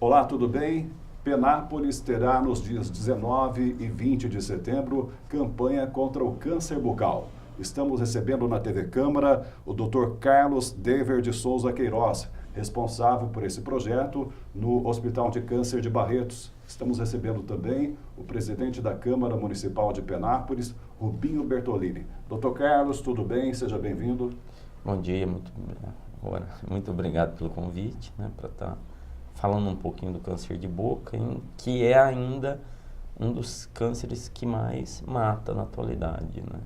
Olá, tudo bem? Penápolis terá nos dias 19 e 20 de setembro campanha contra o câncer bucal. Estamos recebendo na TV Câmara o Dr. Carlos Dever de Souza Queiroz, responsável por esse projeto no Hospital de Câncer de Barretos. Estamos recebendo também o presidente da Câmara Municipal de Penápolis, Rubinho Bertolini. Dr. Carlos, tudo bem? Seja bem-vindo. Bom dia, muito obrigado pelo convite, para estar falando um pouquinho do câncer de boca, que é ainda um dos cânceres que mais mata na atualidade, né?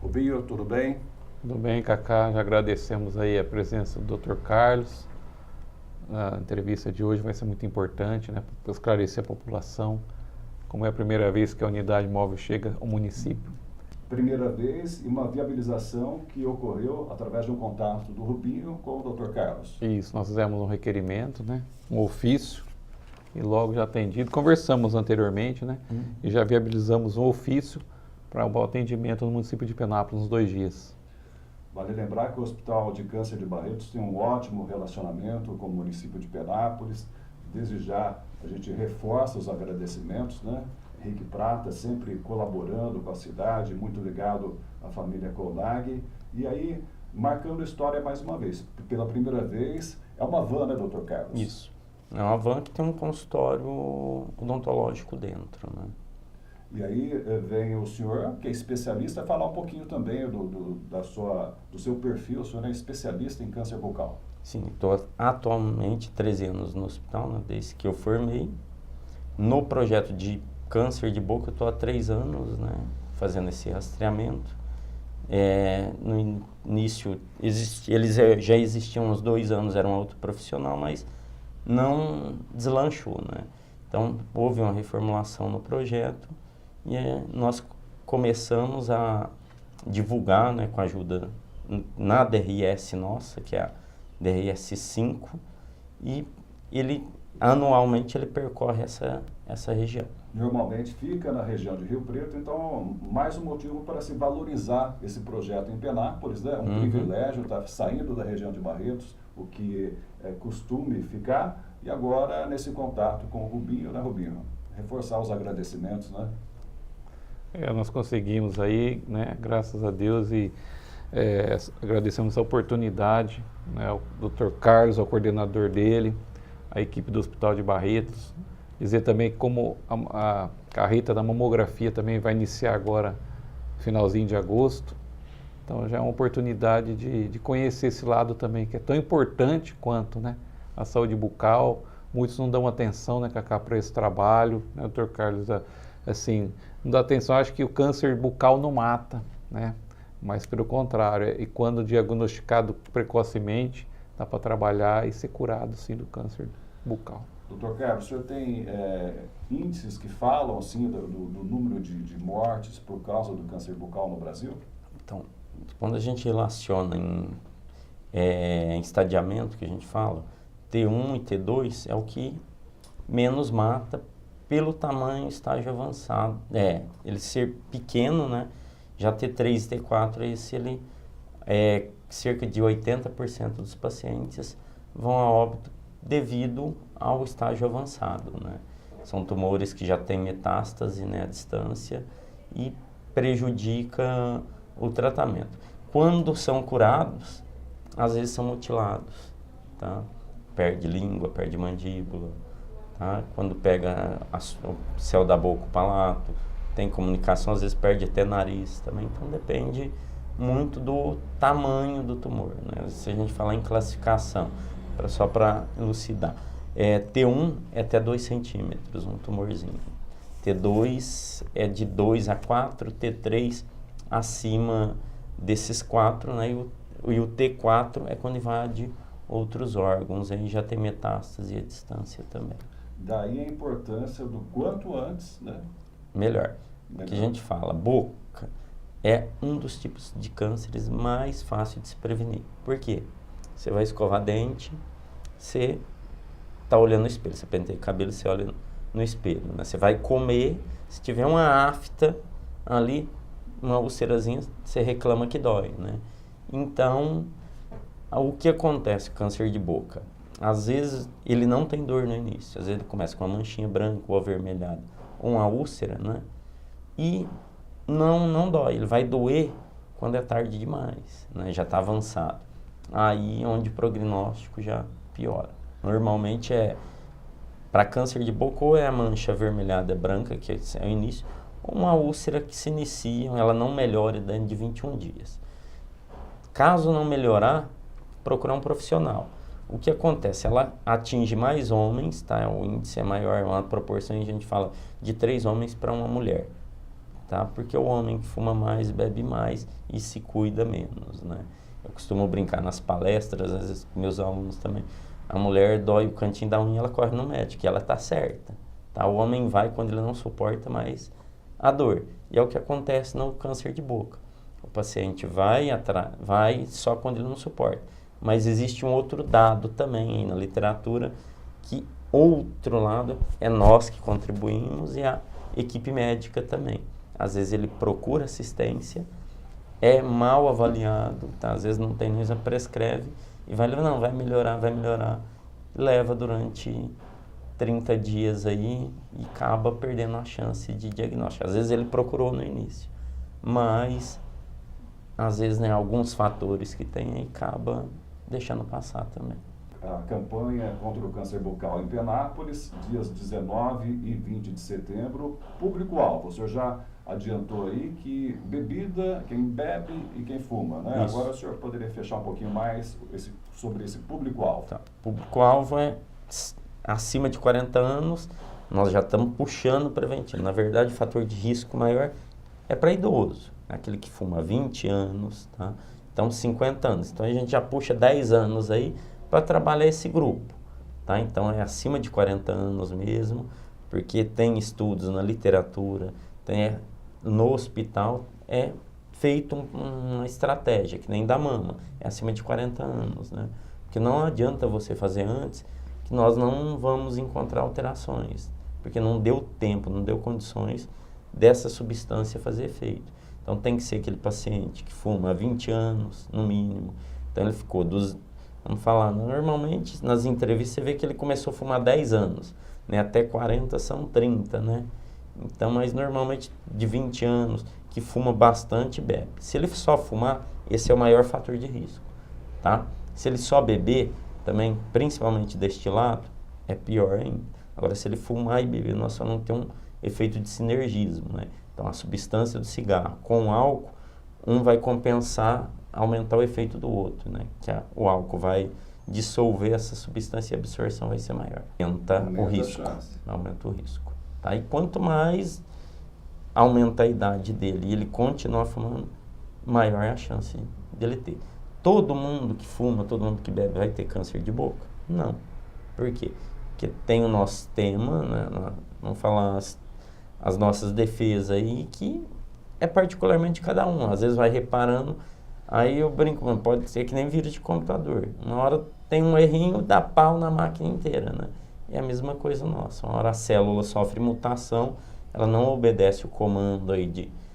Rubinho, tudo bem? Tudo bem, Cacá. Já agradecemos aí a presença do Dr. Carlos. A entrevista de hoje vai ser muito importante, para esclarecer a população, como é a primeira vez que a unidade móvel chega ao município. Primeira vez e uma viabilização que ocorreu através de um contato do Rubinho com o Dr. Carlos. Isso, nós fizemos um requerimento, um ofício, e logo já atendido. Conversamos anteriormente, e já viabilizamos um ofício para o atendimento no município de Penápolis nos 2 dias. Vale lembrar que o Hospital de Câncer de Barretos tem um ótimo relacionamento com o município de Penápolis. Desde já a gente reforça os agradecimentos, Henrique Prata sempre colaborando com a cidade, muito ligado à família Colnag. E aí, marcando história mais uma vez. Pela primeira vez, é uma van, né, Dr. Carlos? Isso. É uma van que tem um consultório odontológico dentro, E aí vem o senhor, que é especialista, falar um pouquinho também do seu perfil. O senhor é especialista em câncer bucal. Sim, estou atualmente 13 anos no hospital, desde que eu formei. No projeto de câncer de boca, eu estou há 3 anos, fazendo esse rastreamento. No início, eles já existiam há uns 2 anos, era um outro profissional, mas não deslanchou, Então, houve uma reformulação no projeto e nós começamos a divulgar, com a ajuda na DRS nossa, que é a DRS 5, e anualmente ele percorre essa região. Normalmente fica na região de Rio Preto, então mais um motivo para se valorizar esse projeto em Penápolis, Um privilégio estar saindo da região de Barretos, o que é costume ficar, e agora nesse contato com o Rubinho, Rubinho? Reforçar os agradecimentos, Nós conseguimos aí, graças a Deus, e agradecemos a oportunidade, ao Dr. Carlos, ao coordenador dele, a equipe do Hospital de Barretos. Dizer também como a carreta da mamografia também vai iniciar agora, finalzinho de agosto. Então já é uma oportunidade de conhecer esse lado também, que é tão importante quanto a saúde bucal. Muitos não dão atenção, Cacá, para esse trabalho, Dr. Carlos, assim, não dá atenção. Acho que o câncer bucal não mata, mas pelo contrário, e quando diagnosticado precocemente, dá para trabalhar e ser curado, sim, do câncer bucal. Dr. Carlos, o senhor tem índices que falam, assim, do número de mortes por causa do câncer bucal no Brasil? Então, quando a gente relaciona em estadiamento, que a gente fala, T1 e T2 é o que menos mata pelo tamanho estágio avançado. Ele ser pequeno, já T3 e T4, ele cerca de 80% dos pacientes vão a óbito devido ao estágio avançado, São tumores que já têm metástase, à distância, e prejudica o tratamento. Quando são curados, às vezes são mutilados, Perde língua, perde mandíbula, Quando pega o céu da boca, o palato, tem comunicação, às vezes perde até nariz também. Então depende muito do tamanho do tumor, Se a gente falar em classificação, só para elucidar, T1 é até 2 centímetros, um tumorzinho. T2 é de 2 a 4, T3 acima desses 4, e o T4 é quando invade outros órgãos, aí já tem metástase e a distância também. Daí a importância do quanto antes, Melhor. O que a gente fala, boca é um dos tipos de cânceres mais fácil de se prevenir. Por quê? Você vai escovar dente, você está olhando no espelho, você penteia o cabelo, você olha no espelho, Você vai comer, se tiver uma afta ali, uma úlcerazinha, você reclama que dói, Então, o que acontece com câncer de boca? às vezes ele não tem dor no início, às vezes ele começa com uma manchinha branca ou avermelhada, ou uma úlcera, né? E não dói, ele vai doer quando é tarde demais, né? Já está avançado. Aí onde o prognóstico já piora. Normalmente para câncer de boca ou é a mancha avermelhada branca, que é o início, ou uma úlcera que se inicia, ela não melhora dentro de 21 dias. Caso não melhorar, procurar um profissional. O que acontece? Ela atinge mais homens, tá? O índice é maior, uma proporção, a gente fala de 3 homens para uma mulher, tá? Porque o homem que fuma mais, bebe mais e se cuida menos, né? Eu costumo brincar nas palestras, às vezes com meus alunos também. A mulher dói o cantinho da unha, ela corre no médico, e ela tá certa, tá? O homem vai quando ele não suporta mais a dor. E é o que acontece no câncer de boca. O paciente vai só quando ele não suporta. Mas existe um outro dado também aí na literatura, que outro lado é nós que contribuímos e a equipe médica também. Às vezes ele procura assistência, é mal avaliado, tá? Às vezes não tem nem já prescreve e vai melhorar. Leva durante 30 dias aí e acaba perdendo a chance de diagnóstico. Às vezes ele procurou no início, mas às vezes, né, alguns fatores que tem aí acaba deixando passar também. A campanha contra o câncer bucal em Penápolis, dias 19 e 20 de setembro, público-alvo. O senhor já adiantou aí que bebida, quem bebe e quem fuma, né? Isso. Agora o senhor poderia fechar um pouquinho mais sobre esse público-alvo. Tá. Público-alvo é acima de 40 anos, nós já estamos puxando preventivo. Na verdade, o fator de risco maior é para idoso, aquele que fuma 20 anos, tá? Então 50 anos. Então a gente já puxa 10 anos aí para trabalhar esse grupo, tá? Então é acima de 40 anos mesmo, porque tem estudos na literatura, no hospital é feito uma estratégia, que nem da mama, é acima de 40 anos, né? Porque não adianta você fazer antes, que nós não vamos encontrar alterações, porque não deu tempo, não deu condições dessa substância fazer efeito. Então tem que ser aquele paciente que fuma há 20 anos, no mínimo. Então ele ficou vamos falar, normalmente nas entrevistas você vê que ele começou a fumar 10 anos, né? Até 40 são 30, né? Então, mas normalmente de 20 anos, que fuma bastante, bebe. Se ele só fumar, esse é o maior fator de risco, tá? Se ele só beber, também, principalmente destilado, é pior ainda. Agora, se ele fumar e beber, nós só não tem um efeito de sinergismo, né? Então, a substância do cigarro com o álcool, um vai compensar, aumentar o efeito do outro, né? Que o álcool vai dissolver essa substância e a absorção vai ser maior. Aumenta o risco. Aumenta o risco. Tá? E quanto mais aumenta a idade dele e ele continuar fumando, maior é a chance dele ter. Todo mundo que fuma, todo mundo que bebe vai ter câncer de boca? Não. Por quê? Porque tem o nosso tema, né? Vamos falar as nossas defesas aí, que é particularmente cada um. Às vezes vai reparando, aí eu brinco, mano, pode ser que nem vírus de computador. Uma hora tem um errinho, dá pau na máquina inteira, né? É a mesma coisa nossa. Uma hora a célula sofre mutação, ela não obedece o comando aí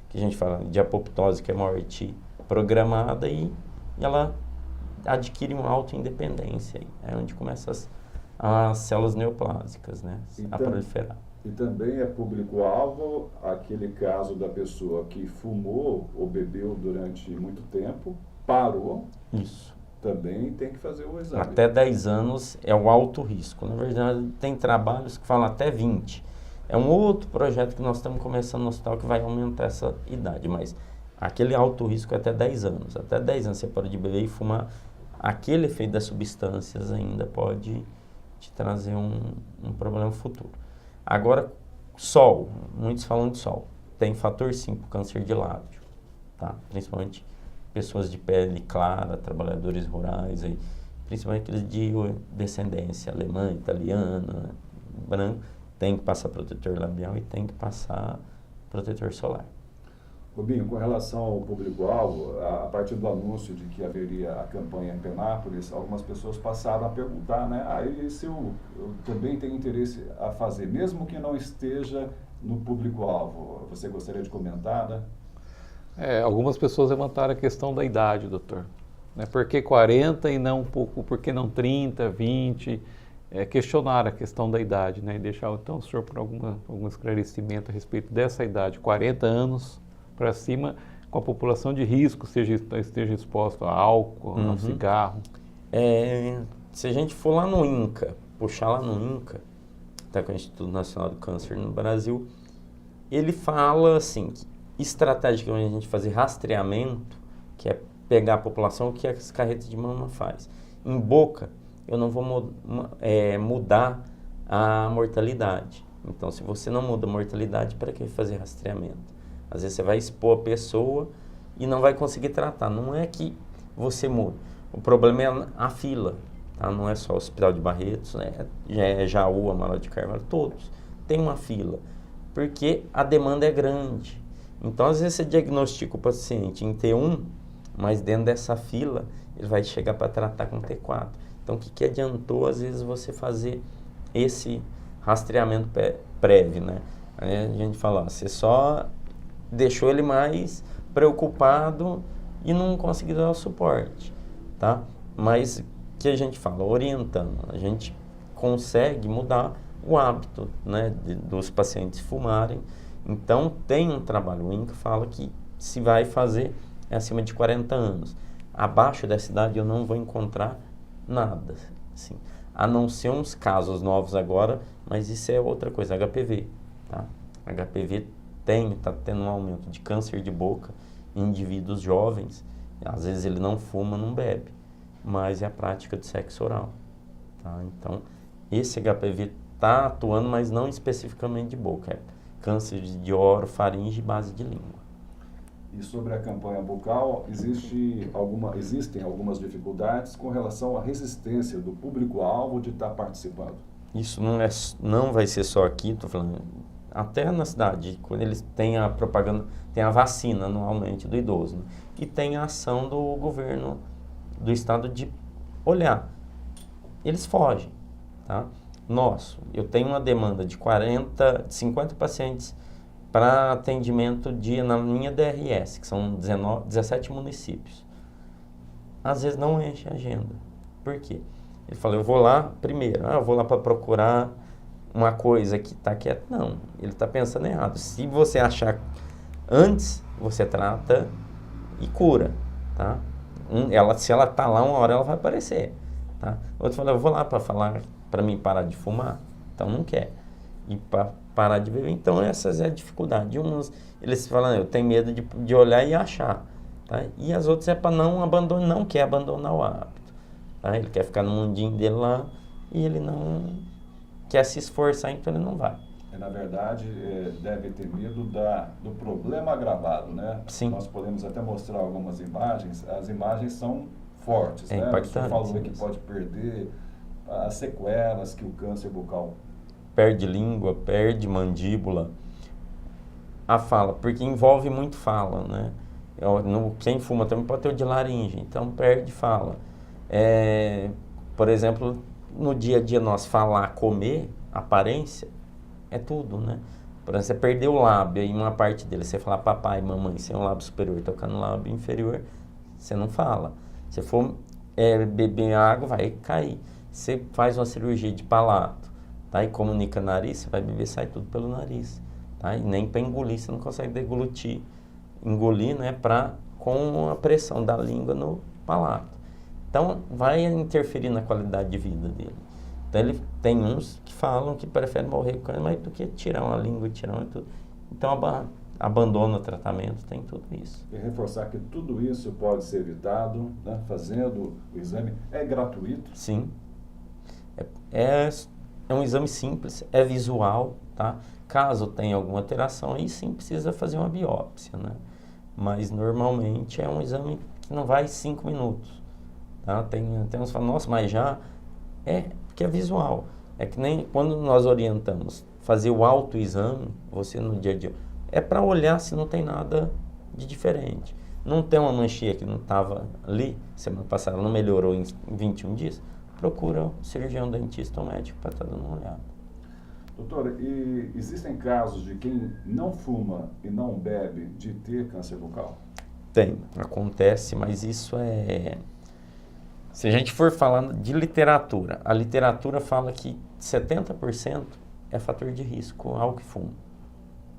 que a gente fala de apoptose, que é morte programada, e ela adquire uma autoindependência. É onde começam as células neoplásicas, né, a proliferar. E também é público-alvo aquele caso da pessoa que fumou ou bebeu durante muito tempo, parou. Isso. Também tem que fazer o exame. Até 10 anos é o alto risco. Na verdade, tem trabalhos que falam até 20. É um outro projeto que nós estamos começando no hospital que vai aumentar essa idade, mas aquele alto risco é até 10 anos. Até 10 anos você pode beber e fumar. Aquele efeito das substâncias ainda pode te trazer um problema futuro. Agora, sol. Muitos falam de sol. Tem fator 5, câncer de lábio, tá? Principalmente pessoas de pele clara, trabalhadores rurais, aí, principalmente aqueles de descendência alemã, italiana, branco, tem que passar protetor labial e tem que passar protetor solar. Rubinho, com relação ao público-alvo, a partir do anúncio de que haveria a campanha em Penápolis, algumas pessoas passaram a perguntar, né? Aí se eu também tenho interesse a fazer, mesmo que não esteja no público-alvo, você gostaria de comentar, né? Algumas pessoas levantaram a questão da idade, doutor. Né? Por que 40 e não um pouco, por que não 30, 20? Questionar a questão da idade, né? E deixar então o senhor por algum esclarecimento a respeito dessa idade, 40 anos para cima, com a população de risco, esteja exposto a álcool, a cigarro. Se a gente for lá no INCA, puxar lá no INCA, tá, com o Instituto Nacional do Câncer no Brasil, ele fala assim, que estrategicamente a gente fazer rastreamento, que é pegar a população, o que as carretas de mama faz. Em boca, eu não vou mudar a mortalidade. Então, se você não muda a mortalidade, para que fazer rastreamento? Às vezes você vai expor a pessoa e não vai conseguir tratar. Não é que você muda. O problema é a fila. Tá? Não é só o Hospital de Barretos, né? Já é Jaú, Amaral de Carvalho, todos. Tem uma fila. Porque a demanda é grande. Então, às vezes você diagnostica o paciente em T1, mas dentro dessa fila, ele vai chegar para tratar com T4. Então, o que adiantou, às vezes, você fazer esse rastreamento prévio, né? Aí a gente fala, você só deixou ele mais preocupado e não conseguiu dar o suporte, tá? Mas, o que a gente fala? Orientando, a gente consegue mudar o hábito, né, dos pacientes fumarem. Então, tem um trabalho, o INCA fala que se vai fazer acima de 40 anos. Abaixo dessa idade eu não vou encontrar nada, assim, a não ser uns casos novos agora, mas isso é outra coisa, HPV, tá? HPV está tendo um aumento de câncer de boca em indivíduos jovens, às vezes ele não fuma, não bebe, mas é a prática de sexo oral, tá? Então, esse HPV está atuando, mas não especificamente de boca, é câncer de orofaringe e base de língua. E sobre a campanha bucal, existem algumas dificuldades com relação à resistência do público-alvo de estar participando. Isso não vai ser só aqui, estou falando, até na cidade, quando eles têm a propaganda, tem a vacina anualmente do idoso, né? E tem a ação do governo do estado de olhar. Eles fogem, tá? Eu tenho uma demanda de 50 pacientes para atendimento na minha DRS, que são 17 municípios. Às vezes não enche a agenda. Por quê? Ele fala, eu vou lá primeiro, eu vou lá para procurar uma coisa que está quieta. Não, ele está pensando errado. Se você achar antes, você trata e cura, tá? Se ela está lá, uma hora ela vai aparecer, tá? Outro fala, eu vou lá para falar, para mim parar de fumar, então não quer. E para parar de beber, então essas é a dificuldade. Uns, eles falam, eu tenho medo de olhar e achar, tá? E as outras é para não quer abandonar o hábito, tá? Ele quer ficar no mundinho dele lá e ele não quer se esforçar, então ele não vai. Na verdade, deve ter medo do problema agravado, né? Sim. Nós podemos até mostrar algumas imagens, as imagens são fortes, né? Impactante. Você falou que pode perder as sequelas que o câncer bucal perde língua, perde mandíbula, a fala, porque envolve muito fala, né? Quem fuma também pode ter o de laringe, então perde fala. Por exemplo, no dia a dia nós falar, comer, aparência, é tudo, né? Por exemplo, você perdeu o lábio em uma parte dele, você falar papai, mamãe, sem o lábio superior tocar no lábio inferior, você não fala. Se for beber água, vai cair. Você faz uma cirurgia de palato, tá? E comunica nariz, você vai beber, sai tudo pelo nariz, tá? E nem para engolir, você não consegue engolir, né? Com a pressão da língua no palato. Então, vai interferir na qualidade de vida dele. Então, ele tem uns que falam que preferem morrer mais do que tirar uma língua e tirar tudo. Então, abandona o tratamento, tem tudo isso. E reforçar que tudo isso pode ser evitado, né? Fazendo o exame. É gratuito? Sim. É um exame simples, é visual, tá? Caso tenha alguma alteração, aí sim precisa fazer uma biópsia, né? Mas normalmente é um exame que não vai 5 minutos, tá? Tem uns que falam, nossa, mas já porque é visual. É que nem quando nós orientamos fazer o autoexame, você no dia a dia, é para olhar se não tem nada de diferente. Não tem uma manchinha que não estava ali, semana passada não melhorou em 21 dias, procura um cirurgião dentista ou médico para estar dando uma olhada. Doutora, e existem casos de quem não fuma e não bebe de ter câncer bucal? Tem, acontece, mas isso Se a gente for falando de literatura, a literatura fala que 70% é fator de risco ao que fuma,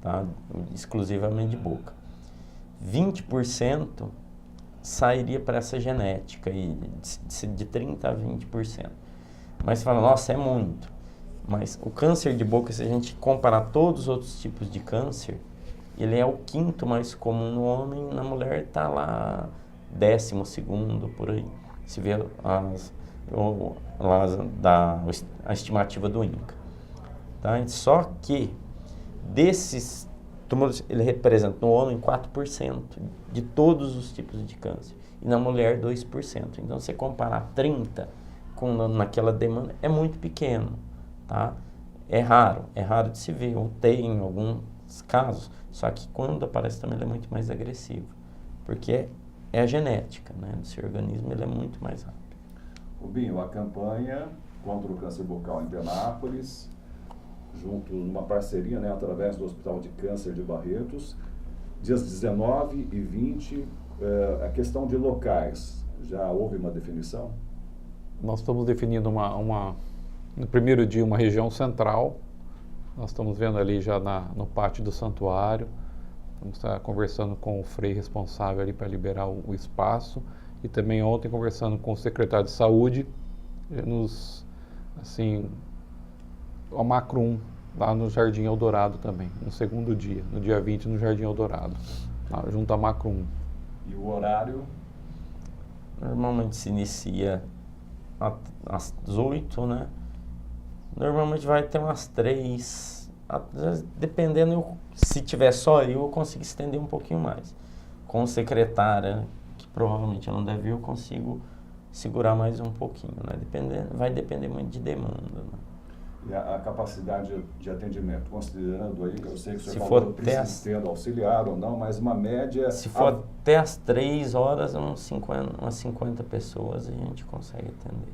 tá? Exclusivamente de boca. 20% sairia para essa genética, aí, de 30% a 20%. Mas você fala, nossa, é muito. Mas o câncer de boca, se a gente comparar todos os outros tipos de câncer, ele é o 5º mais comum no homem, na mulher está lá 12º, por aí. Se vê a estimativa do INCA. Tá? Só que desses tumores, ele representa no homem 4% de todos os tipos de câncer e na mulher 2%. Então, se você comparar 30% com naquela demanda, é muito pequeno. Tá? É raro de se ver, ou tem em alguns casos, só que quando aparece também ele é muito mais agressivo, porque é a genética, né, do seu organismo, ele é muito mais rápido. Rubinho, a campanha contra o câncer bucal em Penápolis, junto numa parceria, né, através do Hospital de Câncer de Barretos, dias 19 e 20, a questão de locais, já houve uma definição? Nós estamos definindo no primeiro dia uma região central, nós estamos vendo ali já no pátio do santuário, vamos estar conversando com o frei responsável ali para liberar o espaço, e também ontem conversando com o secretário de saúde, a Macrum, lá no Jardim Eldorado também, no segundo dia, no dia 20 no Jardim Eldorado, lá, junto à Macrum. E o horário? Normalmente se inicia às 8, né? Normalmente vai ter umas 3, dependendo, se tiver só eu consigo estender um pouquinho mais. Com secretária, que provavelmente ela não deve vir, eu consigo segurar mais um pouquinho, né? Vai depender muito de demanda, né? E a capacidade de atendimento, considerando aí, eu sei que o senhor se falou for precisa ter auxiliar ou não, mas uma média... Se for até às 3 horas, umas 50 pessoas a gente consegue atender.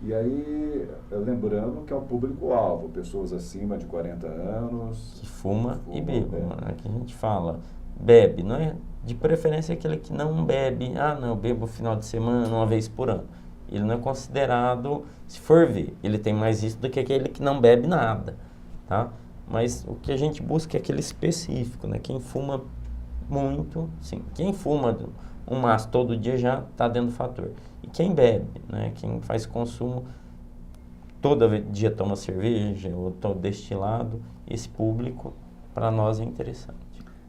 E aí, lembrando que é o público-alvo, pessoas acima de 40 anos... Que fuma e bebe, né? Que a gente fala, bebe, não é? De preferência aquele que não bebe, não, eu bebo no final de semana, uma vez por ano. Ele não é considerado, se for ver, ele tem mais risco do que aquele que não bebe nada, tá? Mas o que a gente busca é aquele específico, né? Quem fuma muito, sim. Quem fuma um maço todo dia já está dentro do fator. E quem bebe, né? Quem faz consumo, todo dia toma cerveja ou todo destilado, esse público, para nós é interessante.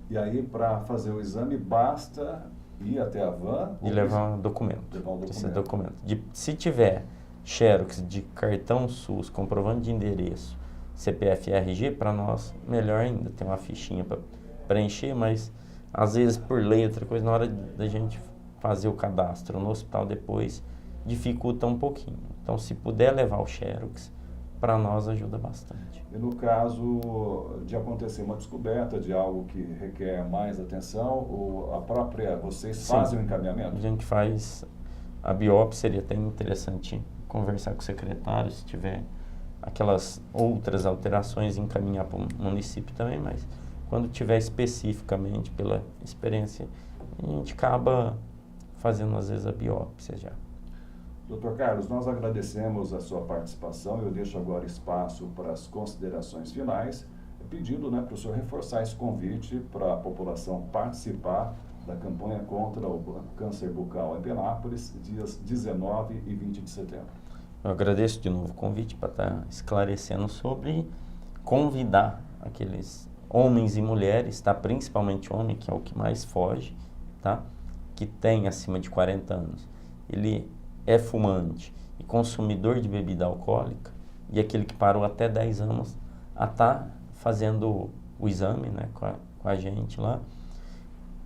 E aí, para fazer o exame, basta ir até a van? E levar um documento. Esse documento. Se tiver xerox de cartão SUS, comprovante de endereço, CPF e RG, para nós, melhor ainda. Tem uma fichinha para preencher, mas às vezes por lei, outra coisa, na hora da gente fazer o cadastro no hospital depois, dificulta um pouquinho. Então, se puder levar o xerox, para nós ajuda bastante. E no caso de acontecer uma descoberta de algo que requer mais atenção, vocês fazem o encaminhamento? A gente faz a biópsia, seria até interessante conversar com o secretário, se tiver aquelas outras alterações, encaminhar para o município também, mas quando tiver especificamente, pela experiência, a gente acaba fazendo às vezes a biópsia já. Dr. Carlos, nós agradecemos a sua participação. Eu deixo agora espaço para as considerações finais, pedindo, né, para o senhor reforçar esse convite para a população participar da campanha contra o câncer bucal em Penápolis, dias 19 e 20 de setembro. Eu agradeço de novo o convite para estar esclarecendo sobre convidar aqueles homens e mulheres, tá? Principalmente homem, que é o que mais foge, tá? Que tem acima de 40 anos. Ele é fumante e consumidor de bebida alcoólica, e aquele que parou até 10 anos a estar fazendo o exame, né, com a gente lá,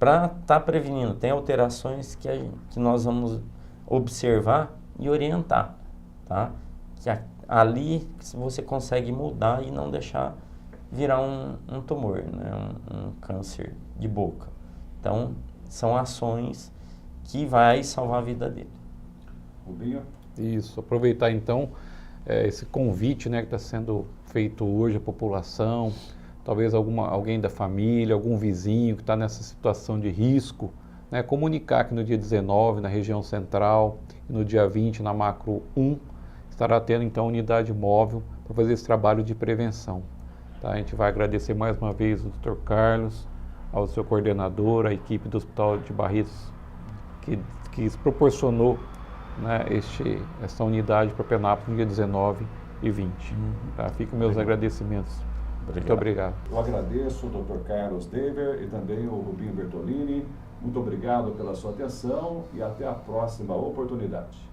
para estar prevenindo. Tem alterações que nós vamos observar e orientar, tá? Que ali você consegue mudar e não deixar virar um tumor, né, um câncer de boca. Então, são ações que vai salvar a vida dele. Rubinho? Isso, aproveitar então esse convite, né, que está sendo feito hoje à população, talvez alguém da família, algum vizinho que está nessa situação de risco, né, comunicar que no dia 19, na região central, e no dia 20, na macro 1, estará tendo então unidade móvel para fazer esse trabalho de prevenção. Tá? A gente vai agradecer mais uma vez o Dr. Carlos, ao seu coordenador, a equipe do Hospital de Barretos, que proporcionou, né, essa unidade para Penápolis no dia 19 e 20. Tá? Ficam meus agradecimentos. Muito obrigado. Eu agradeço o Dr. Carlos Dever e também o Rubinho Bertolini. Muito obrigado pela sua atenção e até a próxima oportunidade.